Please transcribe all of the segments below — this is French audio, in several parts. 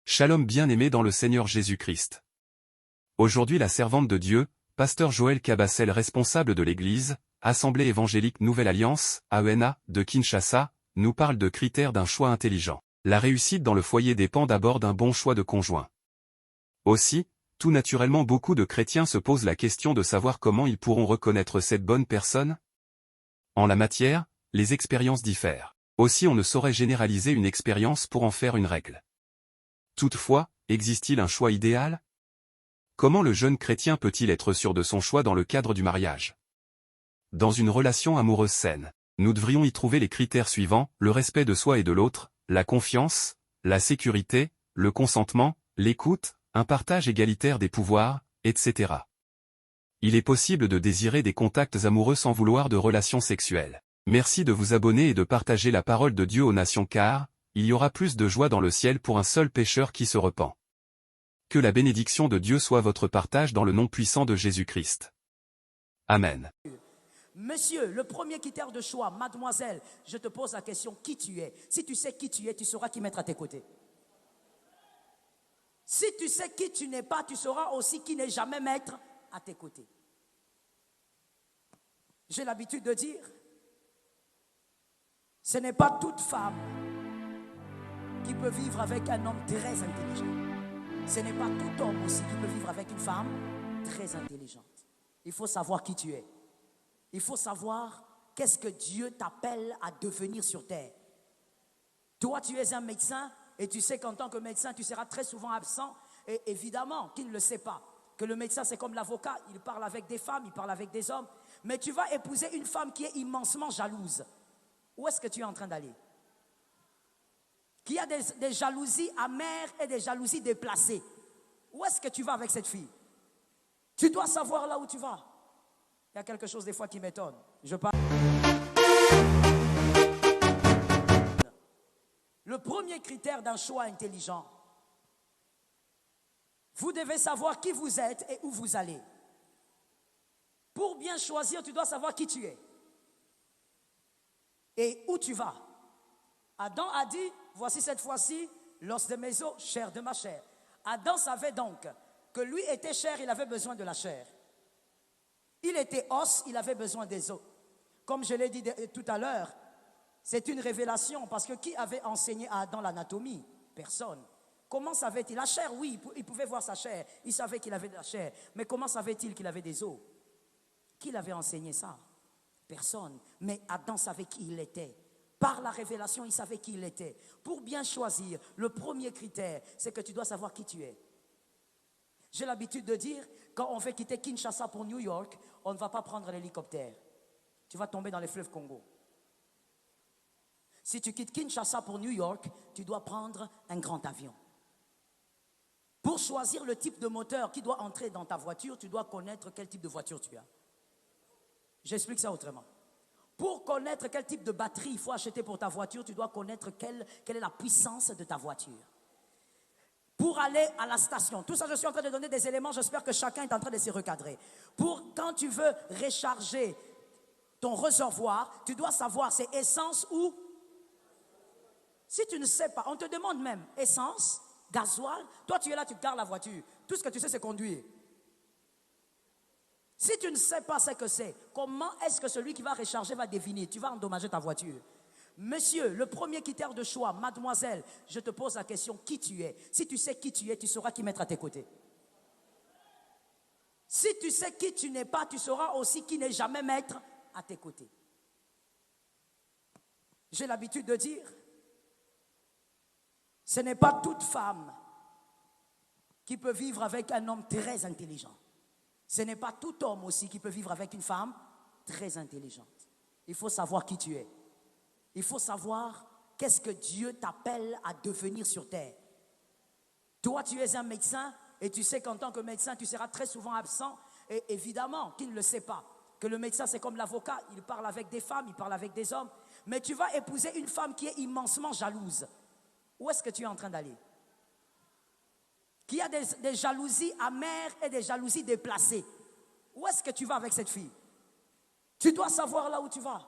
Shalom bien-aimé dans le Seigneur Jésus-Christ. Aujourd'hui la servante de Dieu, pasteur Joël Cabassel responsable de l'Église, Assemblée évangélique Nouvelle Alliance, AENA, de Kinshasa, nous parle de critères d'un choix intelligent. La réussite dans le foyer dépend d'abord d'un bon choix de conjoint. Aussi, tout naturellement beaucoup de chrétiens se posent la question de savoir comment ils pourront reconnaître cette bonne personne. En la matière, les expériences diffèrent. Aussi on ne saurait généraliser une expérience pour en faire une règle. Toutefois, existe-t-il un choix idéal? Comment le jeune chrétien peut-il être sûr de son choix dans le cadre du mariage? Dans une relation amoureuse saine, nous devrions y trouver les critères suivants, le respect de soi et de l'autre, la confiance, la sécurité, le consentement, l'écoute, un partage égalitaire des pouvoirs, etc. Il est possible de désirer des contacts amoureux sans vouloir de relations sexuelles. Merci de vous abonner et de partager la parole de Dieu aux nations car, il y aura plus de joie dans le ciel pour un seul pécheur qui se repent. Que la bénédiction de Dieu soit votre partage dans le nom puissant de Jésus-Christ. Amen. Monsieur, le premier critère de choix, mademoiselle, je te pose la question, qui tu es? Si tu sais qui tu es, tu sauras qui mettre à tes côtés. Si tu sais qui tu n'es pas, tu sauras aussi qui n'est jamais mettre à tes côtés. J'ai l'habitude de dire, ce n'est pas toute femme qui peut vivre avec un homme très intelligent. Ce n'est pas tout homme aussi qui peut vivre avec une femme très intelligente. Il faut savoir qui tu es. Il faut savoir qu'est-ce que Dieu t'appelle à devenir sur terre. Toi, tu es un médecin et tu sais qu'en tant que médecin, tu seras très souvent absent. Et évidemment, qui ne le sait pas, que le médecin, c'est comme l'avocat. Il parle avec des femmes, il parle avec des hommes. Mais tu vas épouser une femme qui est immensement jalouse. Où est-ce que tu es en train d'aller? Qui a des jalousies amères et des jalousies déplacées. Où est-ce que tu vas avec cette fille? Tu dois savoir là où tu vas. Il y a quelque chose des fois qui m'étonne. Je parle. Le premier critère d'un choix intelligent, vous devez savoir qui vous êtes et où vous allez. Pour bien choisir, tu dois savoir qui tu es et où tu vas. Adam a dit, voici cette fois-ci l'os de mes os, chair de ma chair. Adam savait donc que lui était chair, il avait besoin de la chair. Il était os, il avait besoin des os. Comme je l'ai dit tout à l'heure, c'est une révélation parce que qui avait enseigné à Adam l'anatomie? Personne. Comment savait-il? La chair, oui, il pouvait voir sa chair. Il savait qu'il avait de la chair. Mais comment savait-il qu'il avait des os? Qui l'avait enseigné ça? Personne. Mais Adam savait qui il était. Par la révélation, il savait qui il était. Pour bien choisir, le premier critère, c'est que tu dois savoir qui tu es. J'ai l'habitude de dire, quand on fait quitter Kinshasa pour New York, on ne va pas prendre l'hélicoptère. Tu vas tomber dans les fleuves Congo. Si tu quittes Kinshasa pour New York, tu dois prendre un grand avion. Pour choisir le type de moteur qui doit entrer dans ta voiture, tu dois connaître quel type de voiture tu as. J'explique ça autrement. Pour connaître quel type de batterie il faut acheter pour ta voiture, tu dois connaître quelle est la puissance de ta voiture. Pour aller à la station, tout ça je suis en train de donner des éléments, j'espère que chacun est en train de s'y recadrer. Pour quand tu veux recharger ton réservoir, tu dois savoir c'est essence ou... Si tu ne sais pas, on te demande même essence, gasoil, toi tu es là, tu gares la voiture. Tout ce que tu sais c'est conduire. Si tu ne sais pas ce que c'est, comment est-ce que celui qui va recharger va deviner? Tu vas endommager ta voiture. Monsieur, le premier critère de choix, mademoiselle, je te pose la question, qui tu es? Si tu sais qui tu es, tu sauras qui mettre à tes côtés. Si tu sais qui tu n'es pas, tu sauras aussi qui n'est jamais mettre à tes côtés. J'ai l'habitude de dire, ce n'est pas toute femme qui peut vivre avec un homme très intelligent. Ce n'est pas tout homme aussi qui peut vivre avec une femme très intelligente. Il faut savoir qui tu es. Il faut savoir qu'est-ce que Dieu t'appelle à devenir sur terre. Toi, tu es un médecin et tu sais qu'en tant que médecin, tu seras très souvent absent. Et évidemment, qui ne le sait pas, que le médecin, c'est comme l'avocat. Il parle avec des femmes, il parle avec des hommes. Mais tu vas épouser une femme qui est immensement jalouse. Où est-ce que tu es en train d'aller? Qui a des jalousies amères et des jalousies déplacées. Où est-ce que tu vas avec cette fille? Tu dois savoir là où tu vas.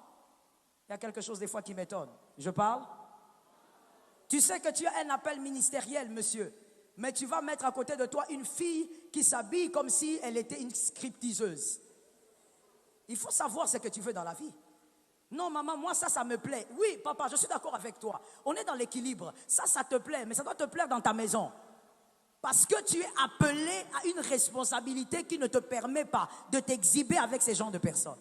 Il y a quelque chose des fois qui m'étonne. Je parle? Tu sais que tu as un appel ministériel, monsieur. Mais tu vas mettre à côté de toi une fille qui s'habille comme si elle était une scriptiseuse. Il faut savoir ce que tu veux dans la vie. Non, maman, moi, ça me plaît. Oui, papa, je suis d'accord avec toi. On est dans l'équilibre. Ça te plaît, mais ça doit te plaire dans ta maison. Parce que tu es appelé à une responsabilité qui ne te permet pas de t'exhiber avec ces genres de personnes.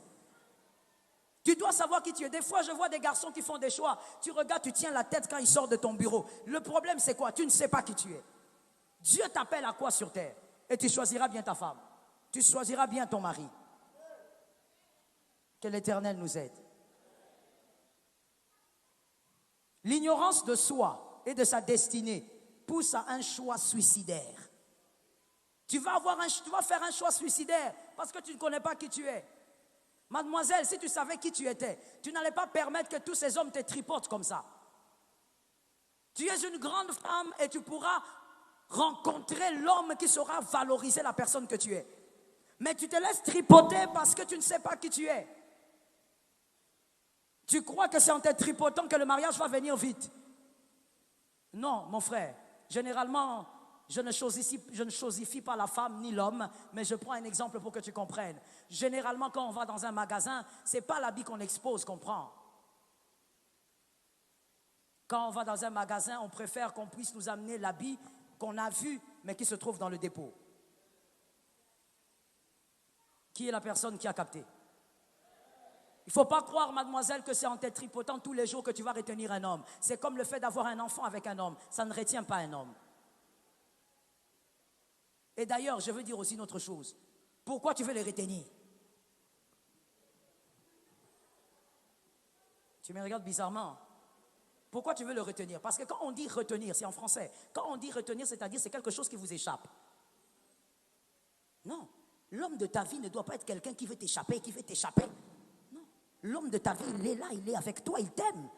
Tu dois savoir qui tu es. Des fois, je vois des garçons qui font des choix. Tu regardes, tu tiens la tête quand ils sortent de ton bureau. Le problème, c'est quoi? Tu ne sais pas qui tu es. Dieu t'appelle à quoi sur terre? Et tu choisiras bien ta femme. Tu choisiras bien ton mari. Que l'Éternel nous aide. L'ignorance de soi et de sa destinée pousse à un choix suicidaire. Tu vas faire un choix suicidaire parce que tu ne connais pas qui tu es. Mademoiselle, si tu savais qui tu étais, tu n'allais pas permettre que tous ces hommes te tripotent comme ça. Tu es une grande femme et tu pourras rencontrer l'homme qui saura valoriser la personne que tu es. Mais tu te laisses tripoter parce que tu ne sais pas qui tu es. Tu crois que c'est en te tripotant que le mariage va venir vite. Non, mon frère. Généralement, je ne chosifie pas la femme ni l'homme, mais je prends un exemple pour que tu comprennes. Généralement, quand on va dans un magasin, ce n'est pas l'habit qu'on expose qu'on prend. Quand on va dans un magasin, on préfère qu'on puisse nous amener l'habit qu'on a vu, mais qui se trouve dans le dépôt. Qui est la personne qui a capté? Il ne faut pas croire, mademoiselle, que c'est en te tripotant tous les jours que tu vas retenir un homme. C'est comme le fait d'avoir un enfant avec un homme. Ça ne retient pas un homme. Et d'ailleurs, je veux dire aussi une autre chose. Pourquoi tu veux les retenir? Tu me regardes bizarrement. Pourquoi tu veux le retenir? Parce que quand on dit retenir, c'est en français. Quand on dit retenir, c'est-à-dire c'est quelque chose qui vous échappe. Non. L'homme de ta vie ne doit pas être quelqu'un qui veut t'échapper, Non. L'homme de ta vie, il est là, il est avec toi, il t'aime.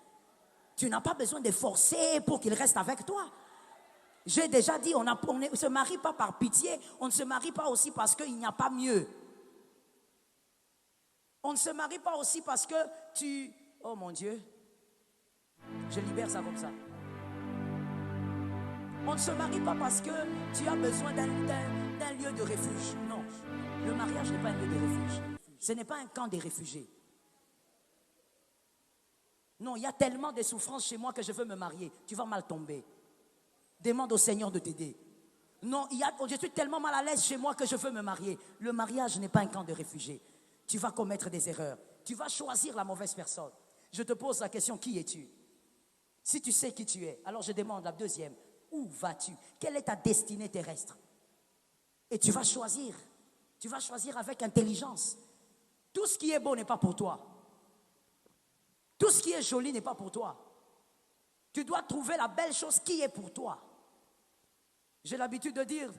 Tu n'as pas besoin de forcer pour qu'il reste avec toi. J'ai déjà dit, on ne se marie pas par pitié, on ne se marie pas aussi parce qu'il n'y a pas mieux. On ne se marie pas aussi parce que tu... Oh mon Dieu, je libère ça comme ça. On ne se marie pas parce que tu as besoin d'un lieu de refuge. Non, le mariage n'est pas un lieu de refuge. Ce n'est pas un camp des réfugiés. Non, il y a tellement de souffrances chez moi que je veux me marier. Tu vas mal tomber. Demande au Seigneur de t'aider. Non, je suis tellement mal à l'aise chez moi que je veux me marier. Le mariage n'est pas un camp de réfugiés. Tu vas commettre des erreurs. Tu vas choisir la mauvaise personne. Je te pose la question, qui es-tu? Si tu sais qui tu es, alors je demande la deuxième. Où vas-tu? Quelle est ta destinée terrestre? Et tu vas choisir. Tu vas choisir avec intelligence. Tout ce qui est beau n'est pas pour toi. Tout ce qui est joli n'est pas pour toi. Tu dois trouver la belle chose qui est pour toi. J'ai l'habitude de dire,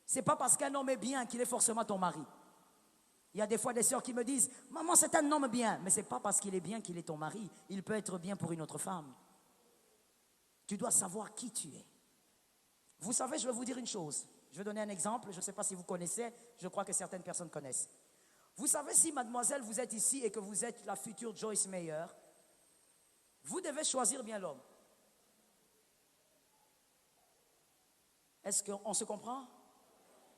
c'est pas parce qu'un homme est bien qu'il est forcément ton mari. Il y a des fois des sœurs qui me disent, maman, c'est un homme bien. Mais c'est pas parce qu'il est bien qu'il est ton mari. Il peut être bien pour une autre femme. Tu dois savoir qui tu es. Vous savez, je vais vous dire une chose. Je vais donner un exemple. Je ne sais pas si vous connaissez. Je crois que certaines personnes connaissent. Vous savez, si mademoiselle, vous êtes ici et que vous êtes la future Joyce Meyer, vous devez choisir bien l'homme. Est-ce qu'on se comprend?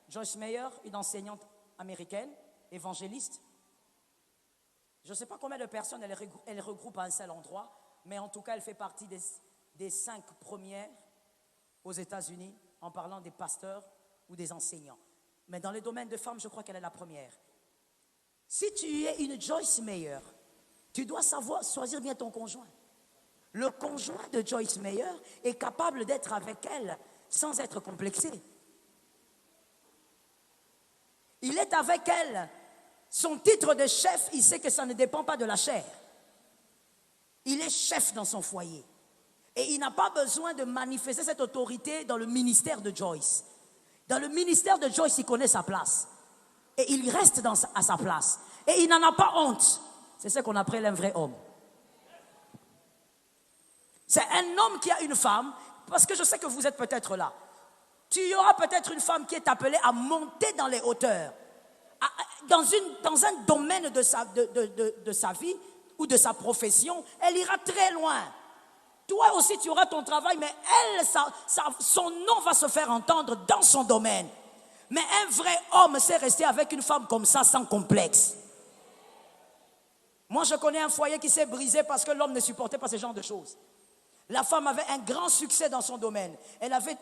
Joyce Meyer, une enseignante américaine, évangéliste. Je ne sais pas combien de personnes elle regroupe à un seul endroit, mais en tout cas, elle fait partie des 5 premières aux États-Unis en parlant des pasteurs ou des enseignants. Mais dans le domaine de femmes, je crois qu'elle est la première. Si tu es une Joyce Meyer, tu dois savoir choisir bien ton conjoint. Le conjoint de Joyce Meyer est capable d'être avec elle sans être complexé. Il est avec elle. Son titre de chef, il sait que ça ne dépend pas de la chair. Il est chef dans son foyer. Et il n'a pas besoin de manifester cette autorité dans le ministère de Joyce. Dans le ministère de Joyce, il connaît sa place. Et il reste à sa place. Et il n'en a pas honte. C'est ce qu'on appelle un vrai homme. C'est un homme qui a une femme, parce que je sais que vous êtes peut-être là. Tu y auras peut-être une femme qui est appelée à monter dans les hauteurs. Dans un domaine de sa vie ou de sa profession, elle ira très loin. Toi aussi, tu auras ton travail, mais elle, son nom va se faire entendre dans son domaine. Mais un vrai homme sait rester avec une femme comme ça, sans complexe. Moi, je connais un foyer qui s'est brisé parce que l'homme ne supportait pas ce genre de choses. La femme avait un grand succès dans son domaine. Elle avait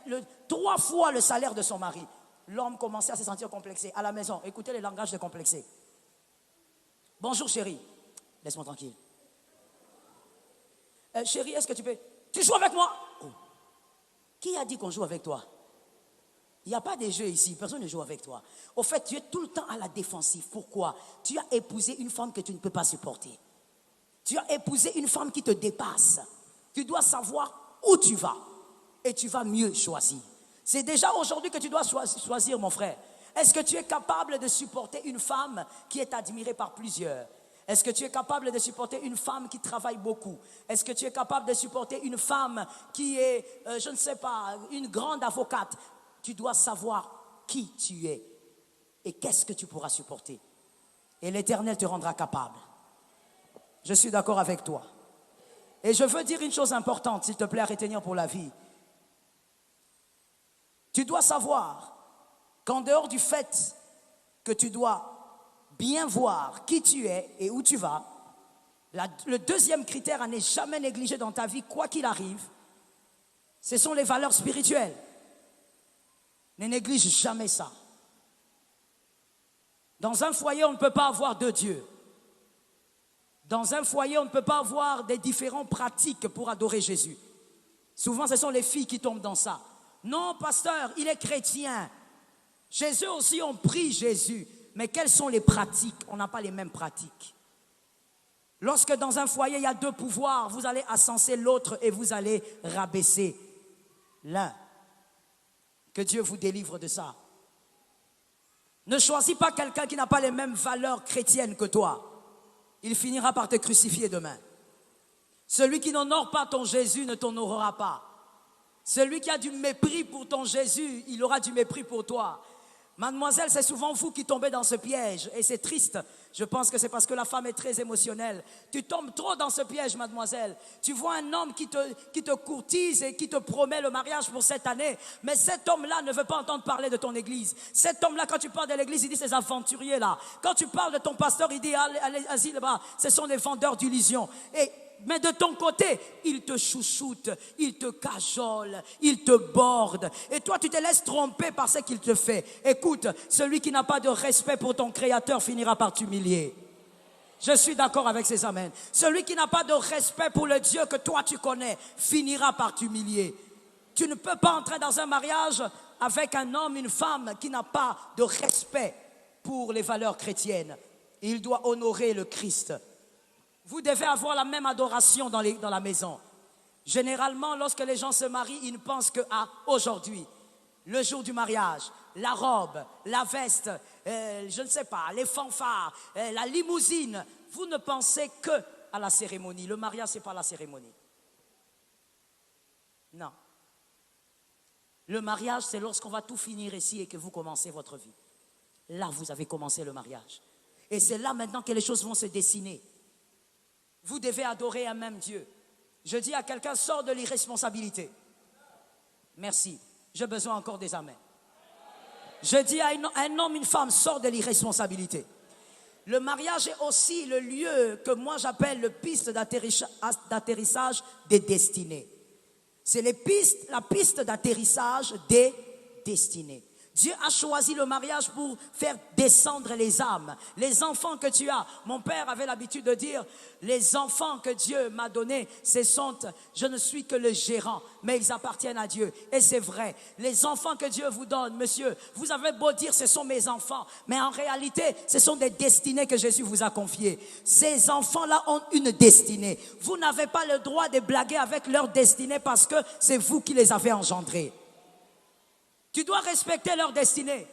3 fois le salaire de son mari. L'homme commençait à se sentir complexé. À la maison, écoutez les langages de complexé. Bonjour chérie. Laisse-moi tranquille. Chérie, est-ce que tu peux... Tu joues avec moi? Oh. Qui a dit qu'on joue avec toi? Il n'y a pas de jeu ici, personne ne joue avec toi. Au fait, tu es tout le temps à la défensive. Pourquoi? Tu as épousé une femme que tu ne peux pas supporter. Tu as épousé une femme qui te dépasse. Tu dois savoir où tu vas. Et tu vas mieux choisir. C'est déjà aujourd'hui que tu dois choisir, mon frère. Est-ce que tu es capable de supporter une femme qui est admirée par plusieurs? Est-ce que tu es capable de supporter une femme qui travaille beaucoup? Est-ce que tu es capable de supporter une femme qui est, je ne sais pas, une grande avocate? Tu dois savoir qui tu es et qu'est-ce que tu pourras supporter. Et l'Éternel te rendra capable. Je suis d'accord avec toi. Et je veux dire une chose importante, s'il te plaît, à retenir pour la vie. Tu dois savoir qu'en dehors du fait que tu dois bien voir qui tu es et où tu vas, le deuxième critère à ne jamais négliger dans ta vie, quoi qu'il arrive, ce sont les valeurs spirituelles. Ne néglige jamais ça. Dans un foyer, on ne peut pas avoir 2 dieux. Dans un foyer, on ne peut pas avoir des différentes pratiques pour adorer Jésus. Souvent, ce sont les filles qui tombent dans ça. Non, pasteur, il est chrétien. Jésus aussi, on prie Jésus. Mais quelles sont les pratiques? On n'a pas les mêmes pratiques. Lorsque dans un foyer, il y a 2 pouvoirs, vous allez ascenser l'autre et vous allez rabaisser l'un. Que Dieu vous délivre de ça. Ne choisis pas quelqu'un qui n'a pas les mêmes valeurs chrétiennes que toi. Il finira par te crucifier demain. Celui qui n'honore pas ton Jésus ne t'honorera pas. Celui qui a du mépris pour ton Jésus, il aura du mépris pour toi. Mademoiselle, c'est souvent vous qui tombez dans ce piège et c'est triste. Je pense que c'est parce que la femme est très émotionnelle. Tu tombes trop dans ce piège, mademoiselle. Tu vois un homme qui te courtise et qui te promet le mariage pour cette année. Mais cet homme-là ne veut pas entendre parler de ton église. Cet homme-là, quand tu parles de l'église, il dit ces aventuriers-là. Quand tu parles de ton pasteur, il dit allez là-bas. Ce sont des vendeurs d'illusions. Mais de ton côté, il te chouchoute, il te cajole, il te borde. Et toi, tu te laisses tromper par ce qu'il te fait. Écoute, celui qui n'a pas de respect pour ton Créateur finira par t'humilier. Je suis d'accord avec ces amens. Celui qui n'a pas de respect pour le Dieu que toi tu connais finira par t'humilier. Tu ne peux pas entrer dans un mariage avec un homme, une femme qui n'a pas de respect pour les valeurs chrétiennes. Il doit honorer le Christ. Vous devez avoir la même adoration dans la maison. Généralement, lorsque les gens se marient, ils ne pensent qu'à aujourd'hui, le jour du mariage, la robe, la veste, je ne sais pas, les fanfares, la limousine. Vous ne pensez qu'à la cérémonie. Le mariage, ce n'est pas la cérémonie. Non. Le mariage, c'est lorsqu'on va tout finir ici et que vous commencez votre vie. Là, vous avez commencé le mariage. Et c'est là maintenant que les choses vont se dessiner. Vous devez adorer un même Dieu. Je dis à quelqu'un, sors de l'irresponsabilité. Merci. J'ai besoin encore des amens. Je dis à un homme, une femme, sors de l'irresponsabilité. Le mariage est aussi le lieu que moi j'appelle le piste d'atterrissage des destinées. C'est la piste d'atterrissage des destinées. Dieu a choisi le mariage pour faire descendre les âmes, les enfants que tu as. Mon père avait l'habitude de dire, les enfants que Dieu m'a donnés, je ne suis que le gérant, mais ils appartiennent à Dieu. Et c'est vrai, les enfants que Dieu vous donne, monsieur, vous avez beau dire, ce sont mes enfants, mais en réalité, ce sont des destinées que Jésus vous a confiées. Ces enfants-là ont une destinée. Vous n'avez pas le droit de blaguer avec leur destinée parce que c'est vous qui les avez engendrés. Tu dois respecter leur destinée.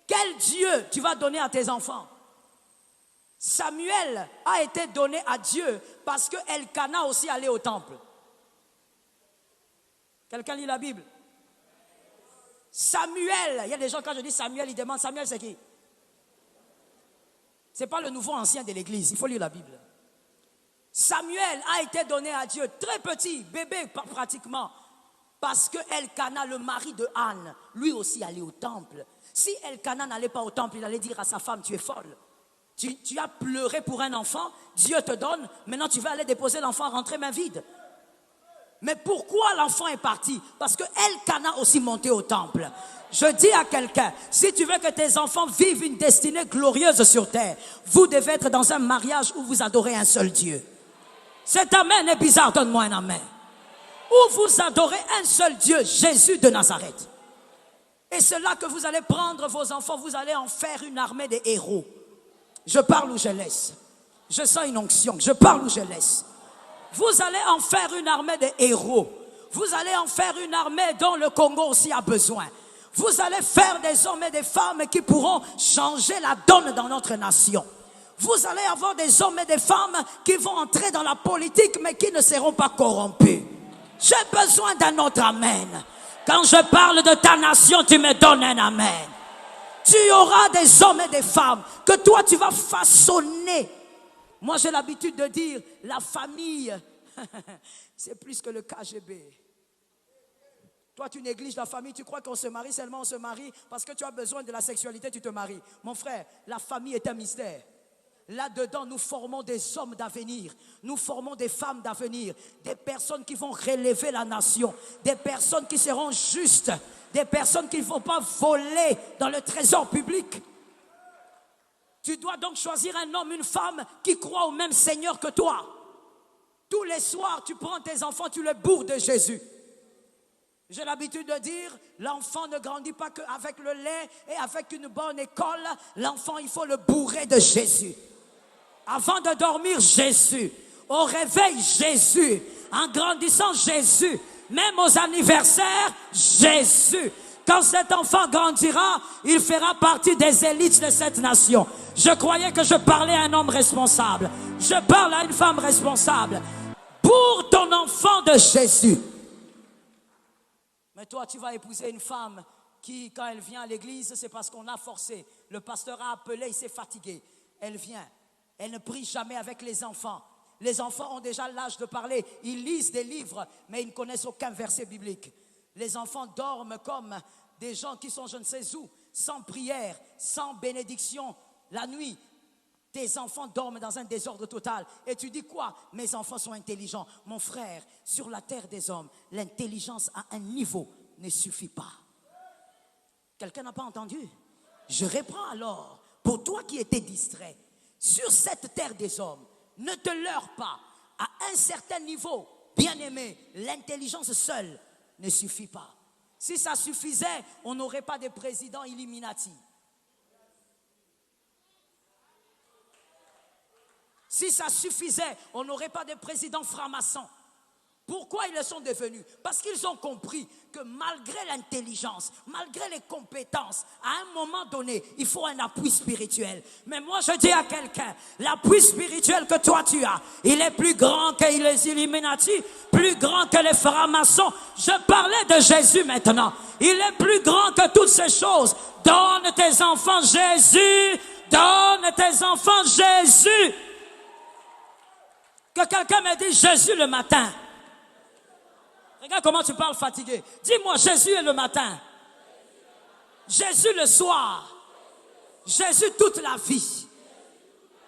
Quel Dieu tu vas donner à tes enfants? Samuel a été donné à Dieu parce que Elkana aussi allait au temple. Quelqu'un lit la Bible? Samuel, il y a des gens quand je dis Samuel, ils demandent Samuel c'est qui? C'est pas le nouveau ancien de l'église, il faut lire la Bible. Samuel a été donné à Dieu très petit, bébé pratiquement, parce que Elkana, le mari de Anne, lui aussi allait au temple. Si Elkana n'allait pas au temple, il allait dire à sa femme, tu es folle. Tu as pleuré pour un enfant, Dieu te donne, maintenant tu vas aller déposer l'enfant, rentrer main vide. Mais pourquoi l'enfant est parti? Parce que Elkana aussi monté au temple. Je dis à quelqu'un, si tu veux que tes enfants vivent une destinée glorieuse sur terre, vous devez être dans un mariage où vous adorez un seul Dieu. Cet amen est bizarre, donne-moi un amen. Où vous adorez un seul Dieu, Jésus de Nazareth. Et c'est là que vous allez prendre vos enfants, vous allez en faire une armée de héros. Je parle ou je laisse. Je sens une onction, je parle ou je laisse. Vous allez en faire une armée de héros. Vous allez en faire une armée dont le Congo aussi a besoin. Vous allez faire des hommes et des femmes qui pourront changer la donne dans notre nation. Vous allez avoir des hommes et des femmes qui vont entrer dans la politique mais qui ne seront pas corrompus. J'ai besoin d'un autre amen. Quand je parle de ta nation, tu me donnes un amen. Tu auras des hommes et des femmes que toi tu vas façonner. Moi j'ai l'habitude de dire, la famille, c'est plus que le KGB. Toi tu négliges la famille, tu crois qu'on se marie seulement, on se marie parce que tu as besoin de la sexualité, tu te maries. Mon frère, la famille est un mystère. Là-dedans, nous formons des hommes d'avenir, nous formons des femmes d'avenir, des personnes qui vont relever la nation, des personnes qui seront justes, des personnes qui ne vont pas voler dans le trésor public. Tu dois donc choisir un homme, une femme qui croit au même Seigneur que toi. Tous les soirs, tu prends tes enfants, tu les bourres de Jésus. J'ai l'habitude de dire, l'enfant ne grandit pas qu'avec le lait et avec une bonne école. L'enfant, il faut le bourrer de Jésus. Avant de dormir, Jésus. Au réveil, Jésus. En grandissant, Jésus. Même aux anniversaires, Jésus. Quand cet enfant grandira, il fera partie des élites de cette nation. Je croyais que je parlais à un homme responsable. Je parle à une femme responsable. Pour ton enfant de Jésus. Mais toi, tu vas épouser une femme qui, quand elle vient à l'église, c'est parce qu'on a forcé. Le pasteur a appelé, il s'est fatigué. Elle vient. Elle ne prie jamais avec les enfants. Les enfants ont déjà l'âge de parler. Ils lisent des livres, mais ils ne connaissent aucun verset biblique. Les enfants dorment comme des gens qui sont je ne sais où, sans prière, sans bénédiction. La nuit, tes enfants dorment dans un désordre total. Et tu dis quoi? Mes enfants sont intelligents. Mon frère, sur la terre des hommes, l'intelligence à un niveau ne suffit pas. Quelqu'un n'a pas entendu? Je reprends alors. Pour toi qui étais distrait, sur cette terre des hommes, ne te leurre pas. À un certain niveau, bien-aimé, l'intelligence seule ne suffit pas. Si ça suffisait, on n'aurait pas de président Illuminati. Si ça suffisait, on n'aurait pas de président franc-maçon. Pourquoi ils le sont devenus? Parce qu'ils ont compris que malgré l'intelligence, malgré les compétences, à un moment donné, il faut un appui spirituel. Mais moi, je dis à quelqu'un, l'appui spirituel que toi tu as, il est plus grand que les Illuminati, plus grand que les francs-maçons. Je parlais de Jésus maintenant. Il est plus grand que toutes ces choses. Donne tes enfants Jésus. Donne tes enfants Jésus. Que quelqu'un me dise Jésus le matin. Regarde comment tu parles fatigué. Dis-moi Jésus est le matin. Jésus le soir. Jésus toute la vie.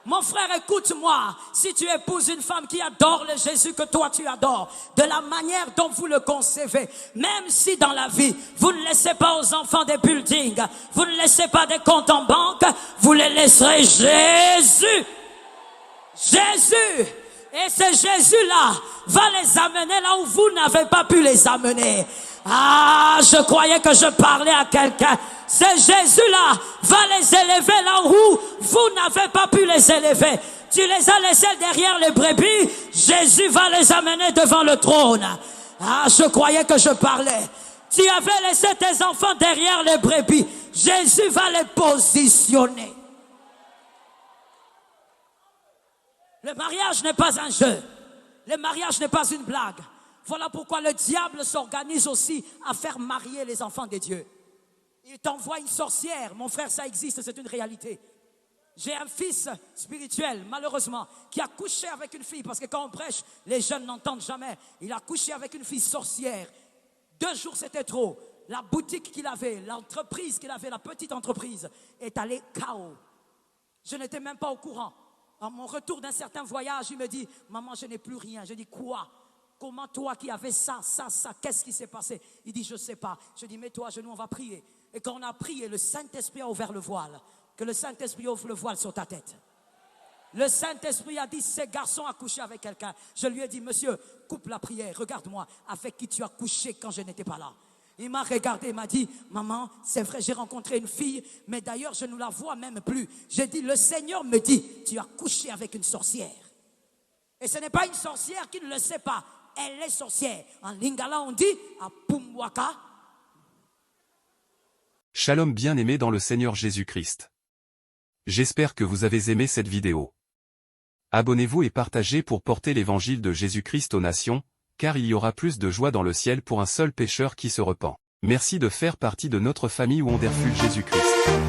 Mon frère, écoute-moi. Si tu épouses une femme qui adore le Jésus que toi tu adores, de la manière dont vous le concevez, même si dans la vie, vous ne laissez pas aux enfants des buildings, vous ne laissez pas des comptes en banque, vous les laisserez Jésus. Jésus. Et ce Jésus-là va les amener là où vous n'avez pas pu les amener. Ah, je croyais que je parlais à quelqu'un. Ce Jésus-là va les élever là où vous n'avez pas pu les élever. Tu les as laissés derrière les brebis. Jésus va les amener devant le trône. Ah, je croyais que je parlais. Tu avais laissé tes enfants derrière les brebis. Jésus va les positionner. Le mariage n'est pas un jeu. Le mariage n'est pas une blague. Voilà pourquoi le diable s'organise aussi à faire marier les enfants de Dieu. Il t'envoie une sorcière. Mon frère, ça existe, c'est une réalité. J'ai un fils spirituel, malheureusement, qui a couché avec une fille, parce que quand on prêche, les jeunes n'entendent jamais. Il a couché avec une fille sorcière. 2 jours, c'était trop. La boutique qu'il avait, l'entreprise qu'il avait, la petite entreprise, est allée KO. Je n'étais même pas au courant. À mon retour d'un certain voyage, il me dit, maman, je n'ai plus rien. Je dis, quoi? Comment toi qui avais ça, qu'est-ce qui s'est passé? Il dit, je ne sais pas. Je dis, mets-toi à genoux, on va prier. Et quand on a prié, le Saint-Esprit a ouvert le voile. Que le Saint-Esprit ouvre le voile sur ta tête. Le Saint-Esprit a dit, ce garçon a couché avec quelqu'un. Je lui ai dit, monsieur, coupe la prière, regarde-moi, avec qui tu as couché quand je n'étais pas là. Il m'a regardé, il m'a dit, maman, c'est vrai, j'ai rencontré une fille, mais d'ailleurs, je ne la vois même plus. J'ai dit, le Seigneur me dit, tu as couché avec une sorcière. Et ce n'est pas une sorcière qui ne le sait pas. Elle est sorcière. En lingala, on dit, à Pumwaka. Shalom bien-aimés dans le Seigneur Jésus-Christ. J'espère que vous avez aimé cette vidéo. Abonnez-vous et partagez pour porter l'évangile de Jésus-Christ aux nations, car il y aura plus de joie dans le ciel pour un seul pécheur qui se repent. Merci de faire partie de notre famille Wonderful Jésus-Christ.